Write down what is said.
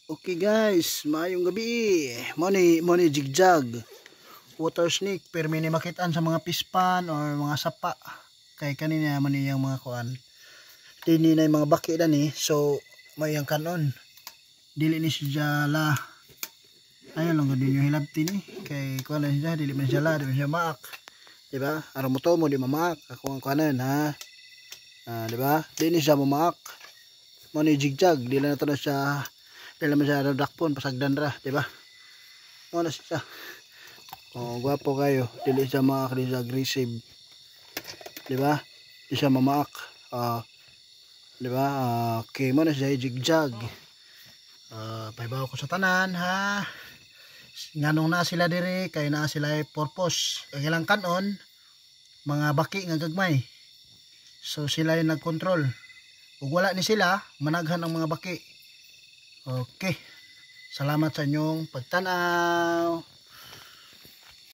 Okay guys, maayong gabi. Money jigjag. Water snake pero may makitaan sa mga pispan or mga sapa. Kay kanina man yung mga kuan. Dini na yung mga baki dan eh. So may yang kanon. Dili ni siya la. Ayun lang din yung hilabti ni. Kay kuan na siya, dili man siya la, dili man siya maak. Di ba? Araw mo to mo di mamaak. Ako ang kuanan ha. Di ba? Dili siya mamaak. Money jigjag, dili na to na siya. Dahil naman siya dakpon, pasagdan ra, diba? Ano siya? Oh, gwapo kayo. Dili siya maak, dili siya aggressive. Diba? Dili siya mamaak. Diba? Okay, mo na siya jigjag. Paibaw ko sa tanan, ha? Nganong na sila dire, kay na sila purpose. Kailang kanon, mga baki nga gagmay. So sila yung nagkontrol. Kung wala ni sila, managhan ang mga baki. Okay. Salamat sa inyong pagtanaw.